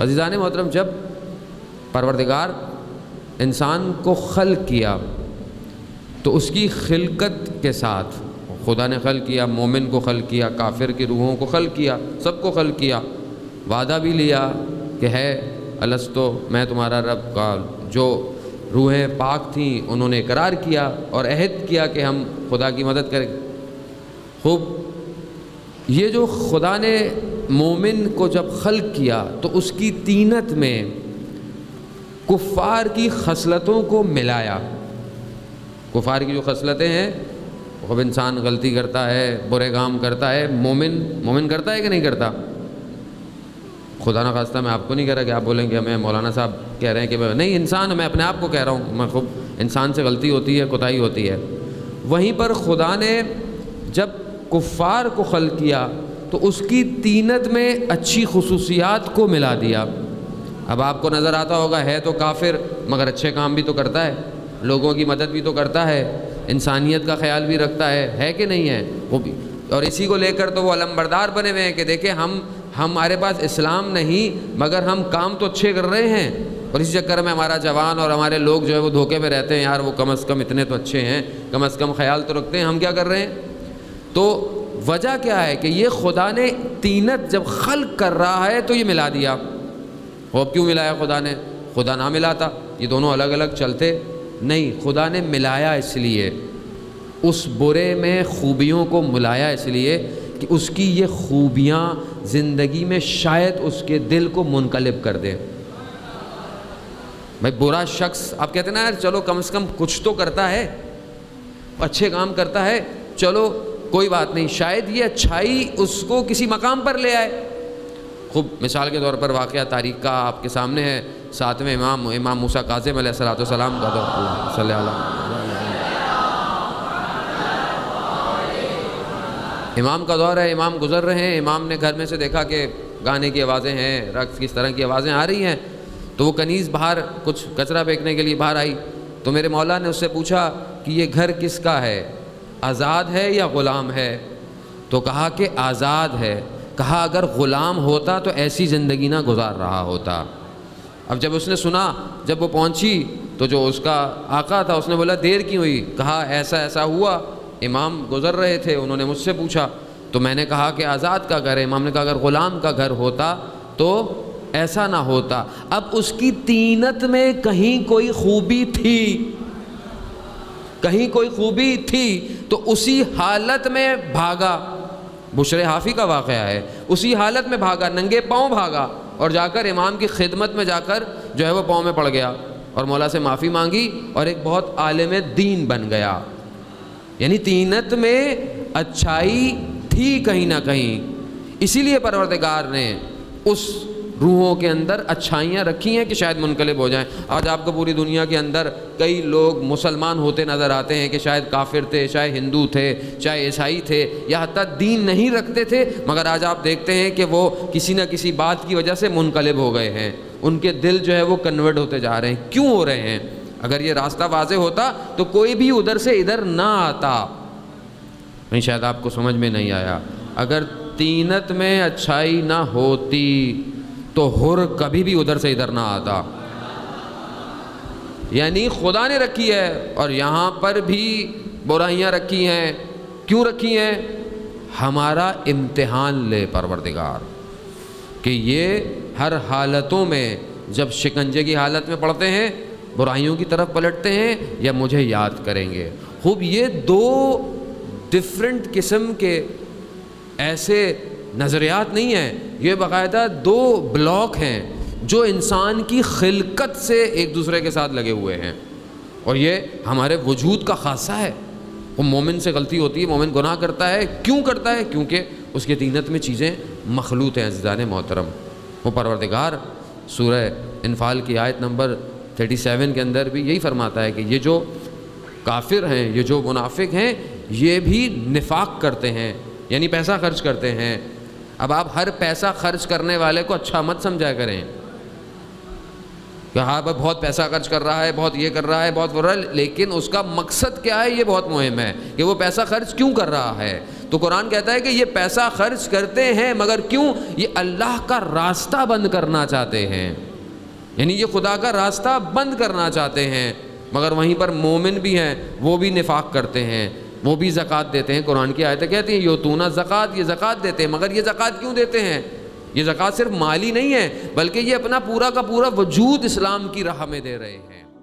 عزیزان محترم، جب پروردگار انسان کو خلق کیا تو اس کی خلقت کے ساتھ خدا نے خلق کیا، مومن کو خلق کیا، کافر کی روحوں کو خلق کیا، سب کو خلق کیا، وعدہ بھی لیا کہ ہے الستو میں تمہارا رب کا۔ جو روحیں پاک تھیں انہوں نے اقرار کیا اور عہد کیا کہ ہم خدا کی مدد کریں۔ خوب، یہ جو خدا نے مومن کو جب خلق کیا تو اس کی طینت میں کفار کی خصلتوں کو ملایا۔ کفار کی جو خصلتیں ہیں، اب انسان غلطی کرتا ہے، برے کام کرتا ہے، مومن کرتا ہے کہ نہیں کرتا؟ خدا نہ خواستہ میں آپ کو نہیں کہہ رہا کہ آپ بولیں کہ ہمیں مولانا صاحب کہہ رہے ہیں کہ نہیں، انسان، میں اپنے آپ کو کہہ رہا ہوں، میں خود انسان سے غلطی ہوتی ہے، کوتاہی ہوتی ہے۔ وہیں پر خدا نے جب کفار کو خلق کیا تو اس کی طینت میں اچھی خصوصیات کو ملا دیا۔ اب آپ کو نظر آتا ہوگا ہے تو کافر مگر اچھے کام بھی تو کرتا ہے، لوگوں کی مدد بھی تو کرتا ہے، انسانیت کا خیال بھی رکھتا ہے کہ نہیں ہے وہ بھی، اور اسی کو لے کر تو وہ علمبردار بنے ہوئے ہیں کہ دیکھیں ہمارے پاس اسلام نہیں مگر ہم کام تو اچھے کر رہے ہیں، اور اسی چکر میں ہمارا جوان اور ہمارے لوگ جو ہے وہ دھوکے میں رہتے ہیں، یار وہ کم از کم اتنے تو اچھے ہیں، کم از کم خیال تو رکھتے ہیں، ہم کیا کر رہے ہیں؟ تو وجہ کیا ہے کہ یہ خدا نے طینت جب خلق کر رہا ہے تو یہ ملا دیا۔ وہ کیوں ملایا خدا نے؟ خدا نہ ملاتا یہ دونوں الگ الگ چلتے نہیں، خدا نے ملایا اس لیے، اس برے میں خوبیوں کو ملایا اس لیے کہ اس کی یہ خوبیاں زندگی میں شاید اس کے دل کو منقلب کر دیں۔ بھائی برا شخص آپ کہتے ہیں نا یار چلو کم از کم کچھ تو کرتا ہے، اچھے کام کرتا ہے، چلو کوئی بات نہیں، شاید یہ اچھائی اس کو کسی مقام پر لے آئے۔ خوب مثال کے طور پر واقعہ تاریخ کا آپ کے سامنے ہے، 7ویں امام موسیٰ کاظم علیہ السلام کا دور، اللہ صلی اللہ علیہ امام کا دور ہے، امام گزر رہے ہیں، امام نے گھر میں سے دیکھا کہ گانے کی آوازیں ہیں، رقص کس طرح کی آوازیں آ رہی ہیں، تو وہ کنیز باہر کچھ کچرا پھینکنے کے لیے باہر آئی، تو میرے مولا نے اس سے پوچھا کہ یہ گھر کس کا ہے، آزاد ہے یا غلام ہے؟ تو کہا کہ آزاد ہے۔ کہا اگر غلام ہوتا تو ایسی زندگی نہ گزار رہا ہوتا۔ اب جب اس نے سنا، جب وہ پہنچی تو جو اس کا آقا تھا اس نے بولا دیر کیوں ہوئی؟ کہا ایسا ہوا، امام گزر رہے تھے، انہوں نے مجھ سے پوچھا تو میں نے کہا کہ آزاد کا گھر ہے۔ امام نے کہا اگر غلام کا گھر ہوتا تو ایسا نہ ہوتا۔ اب اس کی طینت میں کہیں کوئی خوبی تھی، کہیں کوئی خوبی تھی تو اسی حالت میں بھاگا۔ بشر حافی کا واقعہ ہے، اسی حالت میں بھاگا، ننگے پاؤں بھاگا اور جا کر امام کی خدمت میں جا کر جو ہے وہ پاؤں میں پڑ گیا اور مولا سے معافی مانگی اور ایک بہت عالم دین بن گیا۔ یعنی طینت میں اچھائی تھی کہیں نہ کہیں، اسی لیے پروردگار نے اس روحوں کے اندر اچھائیاں رکھی ہیں کہ شاید منقلب ہو جائیں۔ آج آپ کو پوری دنیا کے اندر کئی لوگ مسلمان ہوتے نظر آتے ہیں کہ شاید کافر تھے، چاہے ہندو تھے، چاہے عیسائی تھے، یا حتیٰ دین نہیں رکھتے تھے، مگر آج آپ دیکھتے ہیں کہ وہ کسی نہ کسی بات کی وجہ سے منقلب ہو گئے ہیں، ان کے دل جو ہے وہ کنورٹ ہوتے جا رہے ہیں۔ کیوں ہو رہے ہیں؟ اگر یہ راستہ واضح ہوتا تو کوئی بھی ادھر سے ادھر نہ آتا۔ نہیں، شاید آپ کو سمجھ میں نہیں آیا۔ اگر طینت میں اچھائی نہ ہوتی تو حر کبھی بھی ادھر سے ادھر نہ آتا۔ یعنی خدا نے رکھی ہے اور یہاں پر بھی برائیاں رکھی ہیں۔ کیوں رکھی ہیں؟ ہمارا امتحان لے پروردگار کہ یہ ہر حالتوں میں جب شکنجے کی حالت میں پڑتے ہیں برائیوں کی طرف پلٹتے ہیں یا مجھے یاد کریں گے۔ خوب، یہ دو ڈفرنٹ قسم کے ایسے نظریات نہیں ہیں، یہ باقاعدہ دو بلاک ہیں جو انسان کی خلقت سے ایک دوسرے کے ساتھ لگے ہوئے ہیں، اور یہ ہمارے وجود کا خاصہ ہے۔ وہ مومن سے غلطی ہوتی ہے، مومن گناہ کرتا ہے، کیوں کرتا ہے؟ کیونکہ اس کی طینت میں چیزیں مخلوط ہیں۔ عزیزان محترم، وہ پروردگار سورہ انفال کی آیت نمبر 37 کے اندر بھی یہی فرماتا ہے کہ یہ جو کافر ہیں، یہ جو منافق ہیں، یہ بھی نفاق کرتے ہیں، یعنی پیسہ خرچ کرتے ہیں۔ اب آپ ہر پیسہ خرچ کرنے والے کو اچھا مت سمجھا کریں کہ ہاں بہت پیسہ خرچ کر رہا ہے، بہت یہ کر رہا ہے، بہت وہ رہا ہے، لیکن اس کا مقصد کیا ہے یہ بہت مہم ہے کہ وہ پیسہ خرچ کیوں کر رہا ہے۔ تو قرآن کہتا ہے کہ یہ پیسہ خرچ کرتے ہیں مگر کیوں؟ یہ اللہ کا راستہ بند کرنا چاہتے ہیں، یعنی یہ خدا کا راستہ بند کرنا چاہتے ہیں۔ مگر وہیں پر مومن بھی ہیں، وہ بھی نفاق کرتے ہیں، وہ بھی زکوٰۃ دیتے ہیں۔ قرآن کی آیتیں کہتی ہیں یؤتون زکوٰۃ، یہ زکوٰۃ دیتے ہیں، مگر یہ زکوٰۃ کیوں دیتے ہیں؟ یہ زکوٰۃ صرف مالی نہیں ہے، بلکہ یہ اپنا پورا کا پورا وجود اسلام کی راہ میں دے رہے ہیں۔